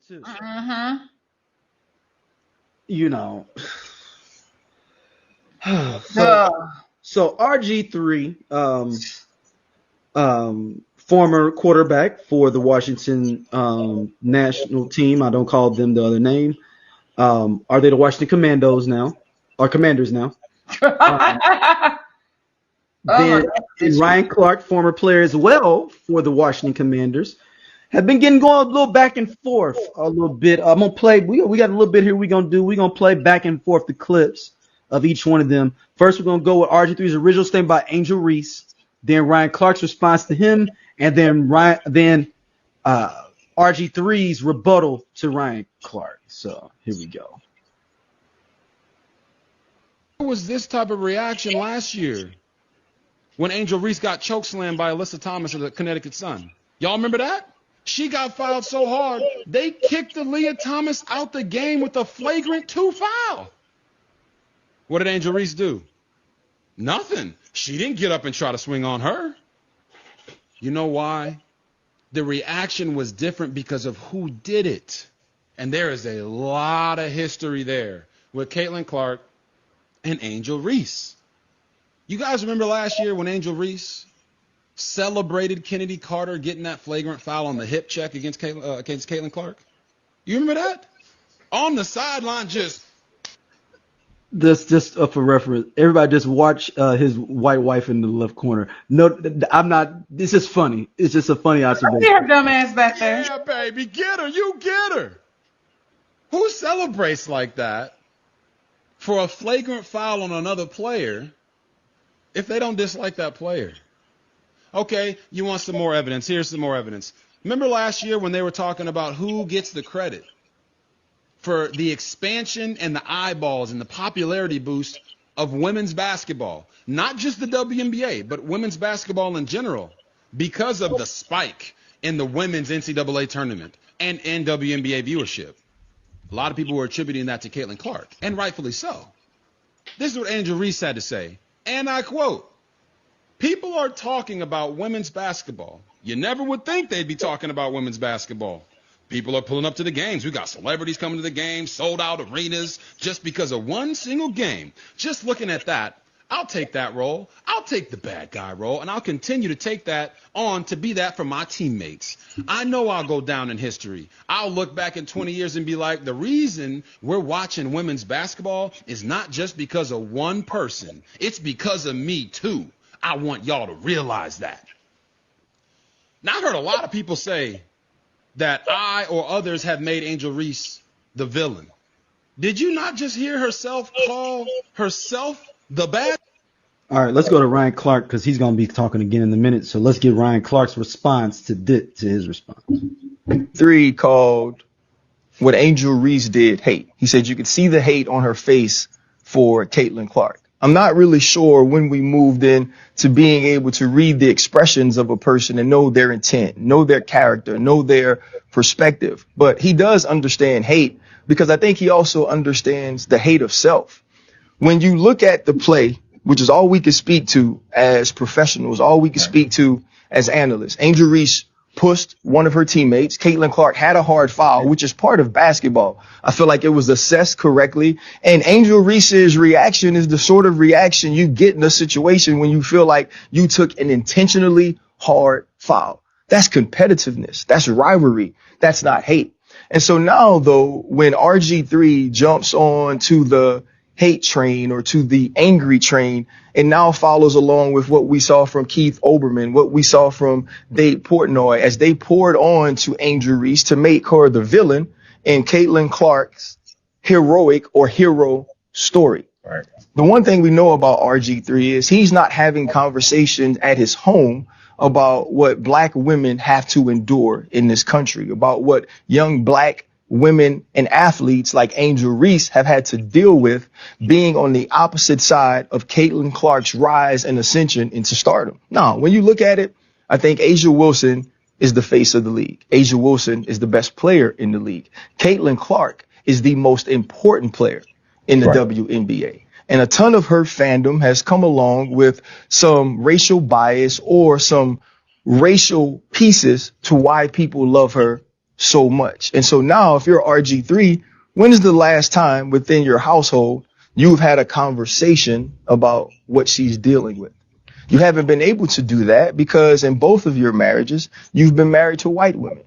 too. Mm-hmm. You know. Duh. So RG3, former quarterback for the Washington national team. I don't call them the other name. Are they the Washington Commandos now? Or Commanders now? Um, Oh my then goodness. Ryan Clark, former player as well for the Washington Commanders, have been getting going a little back and forth a little bit. I'm gonna play. We got a little bit here. We're gonna play back and forth the clips of each one of them. First, we're gonna go with RG3's original statement by Angel Reese, then Ryan Clark's response to him, and then RG3's rebuttal to Ryan Clark. So here we go. There was this type of reaction last year when Angel Reese got chokeslammed by Alyssa Thomas of the Connecticut Sun. Y'all remember that? She got fouled so hard, they kicked Aaliyah Thomas out the game with a flagrant 2 foul. What did Angel Reese do? Nothing. She didn't get up and try to swing on her. You know why? The reaction was different because of who did it. And there is a lot of history there with Caitlin Clark and Angel Reese. You guys remember last year when Angel Reese celebrated Kennedy Carter getting that flagrant foul on the hip check against Caitlin Clark? You remember that? On the sideline, just For reference, everybody just watch his white wife in the left corner. No, I'm not. This is funny. It's just a funny See observation. her dumb ass back there. yeah, baby, get her. You get her. Who celebrates like that for a flagrant foul on another player if they don't dislike that player? Okay, you want some more evidence. Here's some more evidence. Remember last year when they were talking about who gets the credit for the expansion and the eyeballs and the popularity boost of women's basketball? Not just the WNBA, but women's basketball in general, because of the spike in the women's NCAA tournament and WNBA viewership. A lot of people were attributing that to Caitlin Clark, and rightfully so. This is what Angel Reese had to say, and I quote, "People are talking about women's basketball. You never would think they'd be talking about women's basketball. People are pulling up to the games. We got celebrities coming to the games, sold out arenas, just because of one single game. Just looking at that, I'll take that role. I'll take the bad guy role, and I'll continue to take that on to be that for my teammates. I know I'll go down in history. I'll look back in 20 years and be like, the reason we're watching women's basketball is not just because of one person. It's because of me, too. I want y'all to realize that." Now, I heard a lot of people say that I or others have made Angel Reese the villain. Did you not just hear herself call herself the bad? All right, let's go to Ryan Clark because he's going to be talking again in a minute. So let's get Ryan Clark's response to his response. 3 called what Angel Reese did hate. He said you could see the hate on her face for Caitlin Clark. I'm not really sure when we moved in to being able to read the expressions of a person and know their intent, know their character, know their perspective. But he does understand hate because I think he also understands the hate of self. When you look at the play, which is all we can speak to as professionals, all we can speak to as analysts, Angel Reese pushed one of her teammates. Caitlin Clark had a hard foul, which is part of basketball. I feel like it was assessed correctly. And Angel Reese's reaction is the sort of reaction you get in a situation when you feel like you took an intentionally hard foul. That's competitiveness. That's rivalry. That's not hate. And so now, though, when RG3 jumps on to the hate train or to the angry train and now follows along with what we saw from Keith Olbermann, what we saw from Dave Portnoy as they poured on to Angel Reese to make her the villain in Caitlin Clark's heroic or hero story. Right. The one thing we know about RG3 is he's not having conversations at his home about what black women have to endure in this country, about what young black women and athletes like Angel Reese have had to deal with being on the opposite side of Caitlin Clark's rise and ascension into stardom. Now, when you look at it, I think A'ja Wilson is the face of the league. A'ja Wilson is the best player in the league. Caitlin Clark is the most important player in the WNBA. And a ton of her fandom has come along with some racial bias or some racial pieces to why people love her so much. And so now if you're RG3, when is the last time within your household you've had a conversation about what she's dealing with? You haven't been able to do that because in both of your marriages, you've been married to white women.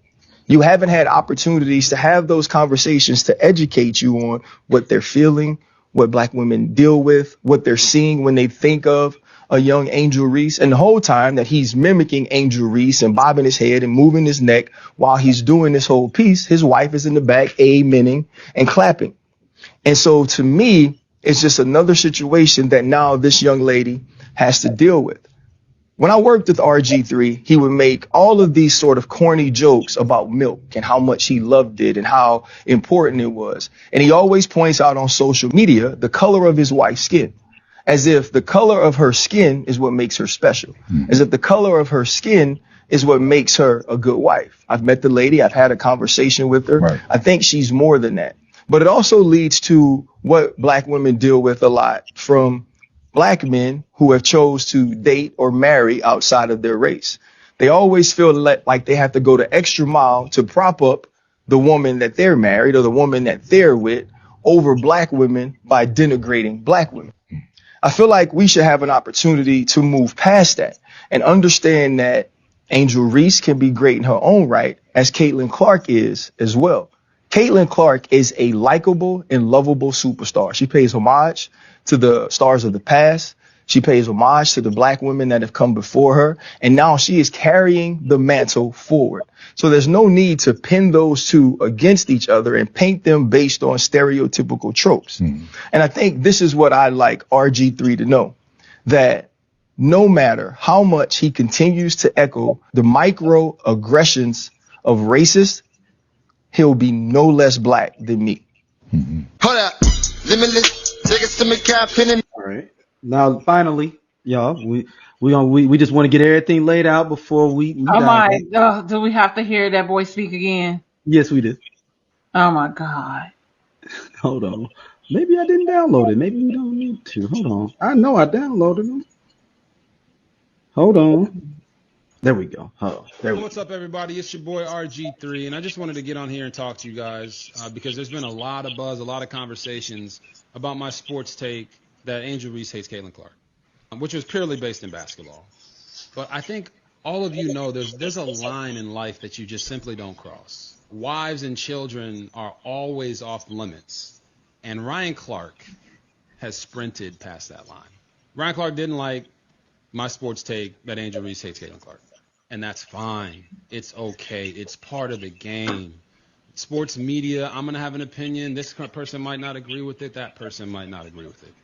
You haven't had opportunities to have those conversations to educate you on what they're feeling, what black women deal with, what they're seeing when they think of a young Angel Reese. And the whole time that he's mimicking Angel Reese and bobbing his head and moving his neck while he's doing this whole piece, his wife is in the back amening and clapping. And so to me, it's just another situation that now this young lady has to deal with. When I worked with RG3, he would make all of these sort of corny jokes about milk and how much he loved it and how important it was. And he always points out on social media the color of his wife's skin, as if the color of her skin is what makes her special, as if the color of her skin is what makes her a good wife. I've met the lady. I've had a conversation with her. Right. I think she's more than that. But it also leads to what black women deal with a lot from black men who have chose to date or marry outside of their race. They always feel like they have to go the extra mile to prop up the woman that they're married or the woman that they're with over black women by denigrating black women. I feel like we should have an opportunity to move past that and understand that Angel Reese can be great in her own right, as Caitlin Clark is as well. Caitlin Clark is a likable and lovable superstar. She pays homage to the stars of the past. She pays homage to the black women that have come before her. And now she is carrying the mantle forward. So there's no need to pin those two against each other and paint them based on stereotypical tropes. And I think this is what I like RG3 to know, that no matter how much he continues to echo the microaggressions of racists, he'll be no less black than me. Hold up. All right. Now, finally, y'all, we just want to get everything laid out before we Oh dive in. my! Do we have to hear that boy speak again? Yes, we did. Oh my God! Hold on. Maybe I didn't download it. Maybe we don't need to. Hold on. I know I downloaded them. Hold on. There we go. What's up, everybody? It's your boy RG3, and I just wanted to get on here and talk to you guys because there's been a lot of buzz, a lot of conversations about my sports take that Angel Reese hates Caitlin Clark, which was purely based in basketball. But I think all of you know there's a line in life that you just simply don't cross. Wives and children are always off limits, and Ryan Clark has sprinted past that line. Ryan Clark didn't like my sports take that Angel Reese hates Caitlin Clark. And that's fine. It's okay. It's part of the game. Sports media, I'm going to have an opinion. This person might not agree with it. That person might not agree with it.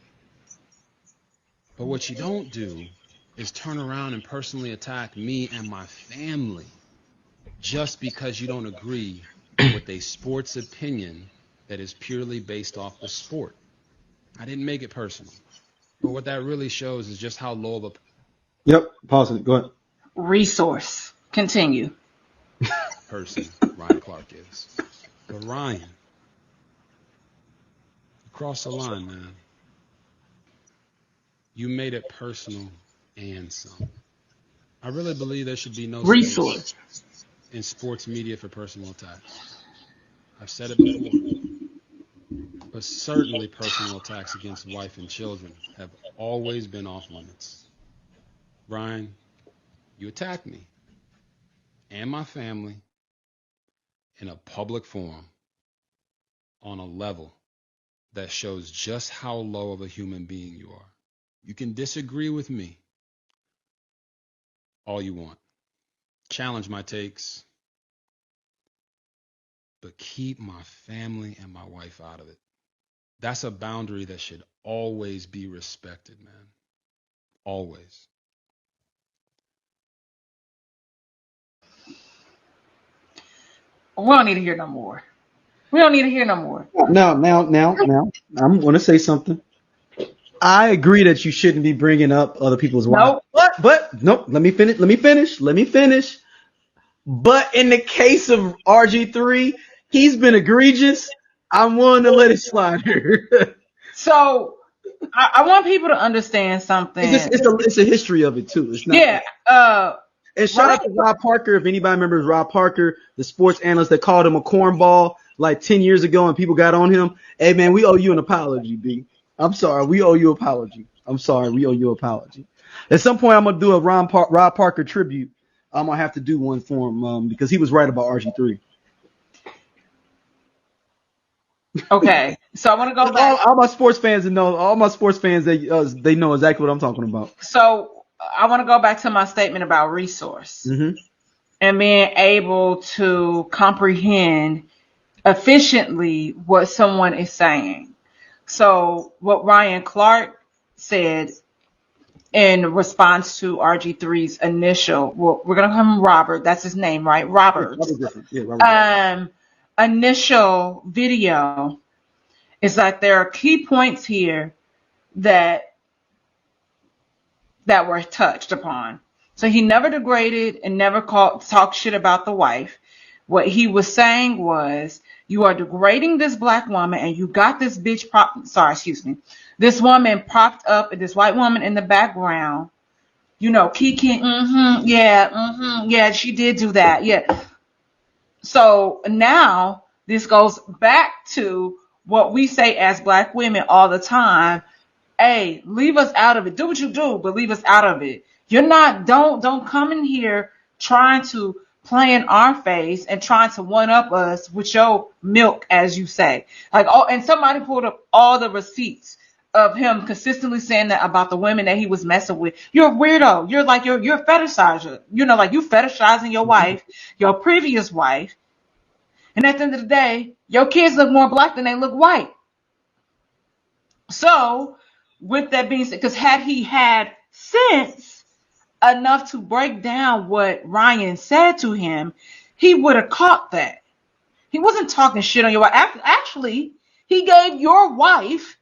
But what you don't do is turn around and personally attack me and my family just because you don't agree with a sports opinion that is purely based off the sport. I didn't make it personal. But what that really shows is just how low of a Yep. Pause it. Go ahead. Resource. Continue. person Ryan Clark is. But Ryan, you crossed the line, man. You made it personal and some. I really believe there should be no Resource space in sports media for personal attacks. I've said it before. But certainly personal attacks against wife and children have always been off limits. Ryan, you attacked me and my family in a public forum on a level that shows just how low of a human being you are. You can disagree with me all you want. Challenge my takes, but keep my family and my wife out of it. That's a boundary that should always be respected, man. Always. We don't need to hear no more. We don't need to hear no more. Now, I'm going to say something. I agree that you shouldn't be bringing up other people's wives. But nope. Let me finish. But in the case of RG3, he's been egregious. I'm willing to let it slide here. So I want people to understand something. It's a history of it too. It's not. Yeah. And shout out to Rob Parker. If anybody remembers Rob Parker, the sports analyst that called him a cornball like 10 years ago and people got on him. Hey, man, we owe you an apology, B. I'm sorry. We owe you an apology. I'm sorry. We owe you an apology. At some point, I'm going to do a Rob Parker tribute. I'm going to have to do one for him because he was right about RG3. Okay, so I want to go back. All my sports fans know. All my sports fans, they know exactly what I'm talking about. So I want to go back to my statement about resource and being able to comprehend efficiently what someone is saying. So what Ryan Clark said in response to RG3's initial, well, we're gonna call him Robert. That's his name, right? Robert. Griffin. Yeah, Robert. Initial video is that there are key points here that were touched upon. So he never degraded and never talked shit about the wife. What he was saying was, you are degrading this black woman and you got this bitch this woman propped up, this white woman in the background, kicking, yeah, she did do that, yeah. So now this goes back to what we say as black women all the time. Hey, leave us out of it. Do what you do, but leave us out of it. Don't come in here trying to play in our face and trying to one up us with your milk, as you say. And somebody pulled up all the receipts of him consistently saying that about the women that he was messing with. You're a weirdo. You're a fetishizer. You fetishizing your wife, your previous wife. And at the end of the day, your kids look more black than they look white. So, with that being said, because had he had sense enough to break down what Ryan said to him, he would have caught that. He wasn't talking shit on your wife. Actually, he gave your wife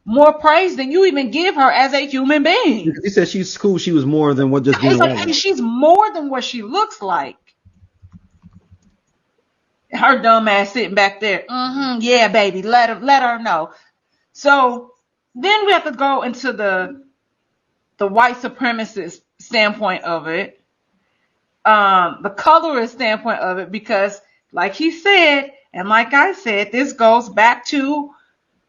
more praise than you even give her as a human being. He said she's cool. She was more than what just being like, she's more than what she looks like. Her dumb ass sitting back there. Yeah, baby. Let her know. So then we have to go into the white supremacist standpoint of it, the colorist standpoint of it, because like he said, and like I said, this goes back to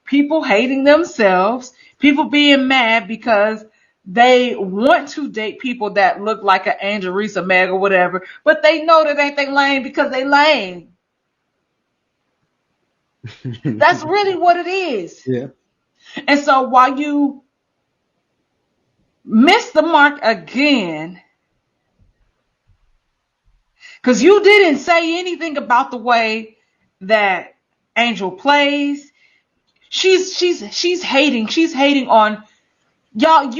people hating themselves, people being mad because they want to date people that look like an Angel Reese or Meg or whatever, but they know that ain't they lame because they lame. That's really what it is. Yeah. And so while you miss the mark again, because you didn't say anything about the way that Angel plays, she's hating. She's hating on y'all.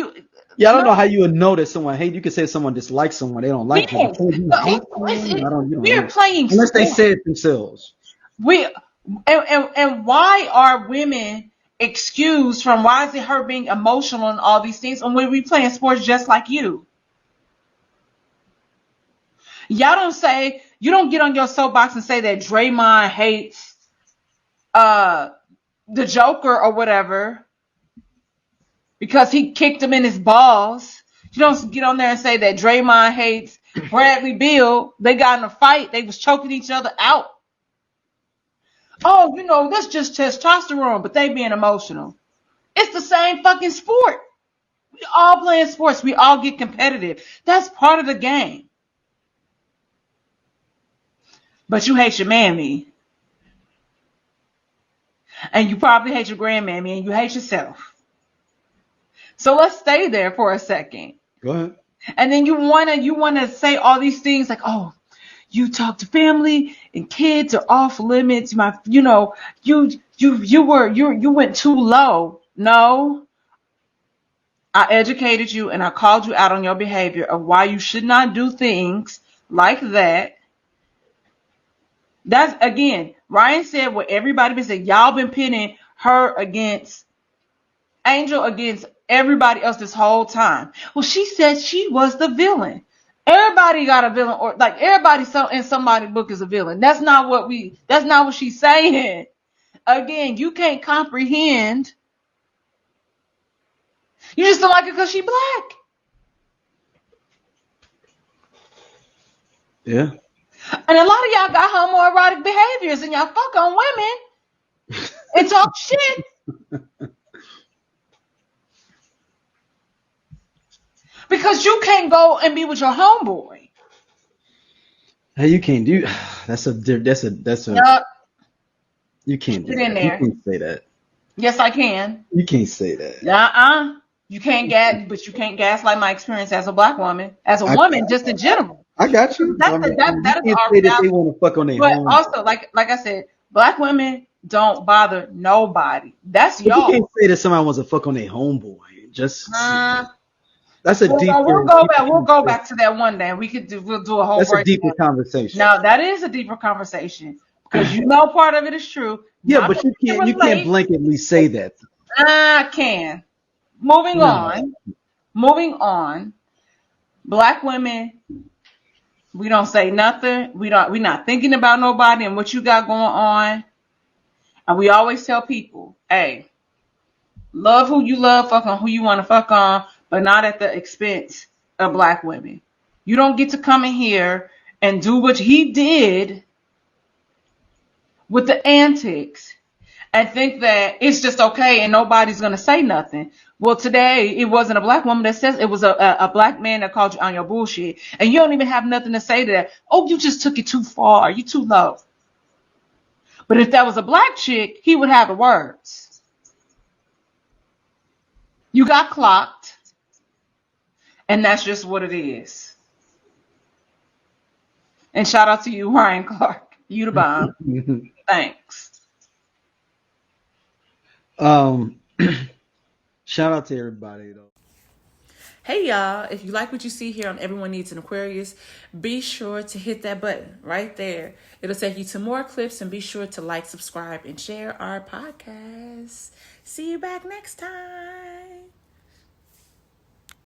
Yeah, I don't know how you would know that someone hate. You could say someone dislikes someone, they don't like them. We're playing unless sport. they say it themselves. And why are women excused from why is it her being emotional and all these things? And when we playing sports just like you. Y'all you don't get on your soapbox and say that Draymond hates the Joker or whatever because he kicked him in his balls. You don't get on there and say that Draymond hates Bradley Beal. They got in a fight. They was choking each other out. Oh, that's just testosterone, but they being emotional. It's the same fucking sport. We all playing sports. We all get competitive. That's part of the game. But you hate your mammy. And you probably hate your grandmammy and you hate yourself. So let's stay there for a second. Go ahead. And then you wanna say all these things like, oh, you talk to family and kids are off limits. You went too low. No. I educated you and I called you out on your behavior of why you should not do things like that. That's, again, Ryan said what everybody been saying. Y'all been pitting her against Angel against everybody else this whole time. Well, she said she was the villain. Everybody got a villain, or like everybody in somebody's book is a villain. That's not what she's saying. Again, you can't comprehend. You just don't like her because she black. Yeah. And a lot of y'all got homoerotic behaviors and y'all fuck on women and talk shit. Because you can't go and be with your homeboy. Hey, you can't do. That's a. Yup. You can't do Get in that. You there. can't say that. Yes, I can. You can't say that. You can't but you can't gaslight my experience as a black woman, as a I woman, just in general. I got you. I That mean, you is can't our say that they reality. want to fuck on their But home. also, like I said, black women don't bother nobody. That's But you can't y'all. say that somebody wants to fuck on their homeboy. Just Uh, that's a we'll deeper, go deeper back. We'll go conversation. back to that one day. We'll do a whole That's a breakdown. deeper conversation. Now that is a deeper conversation because you know part of it is true. Yeah, Not but that we can you can't relate. blanketly say that. I can. Moving No. on. Moving on. Black women, we don't say nothing. We're not thinking about nobody and what you got going on. And we always tell people, hey, love who you love, fuck on who you want to fuck on, but not at the expense of black women. You don't get to come in here and do what he did with the antics and think that it's just okay and nobody's going to say nothing. Well, today it wasn't a black woman that says it was a black man that called you on your bullshit. And you don't even have nothing to say to that. Oh, you just took it too far. You too low. But if that was a black chick, he would have the words. You got clocked. And that's just what it is. And shout out to you, Ryan Clark. You the bomb. Thanks. um, shout out to everybody though. Hey y'all, if you like what you see here on Everyone Needs an Aquarius, be sure to hit that button right there. It'll take you to more clips, and be sure to like, subscribe, and share our podcast. See you back next time.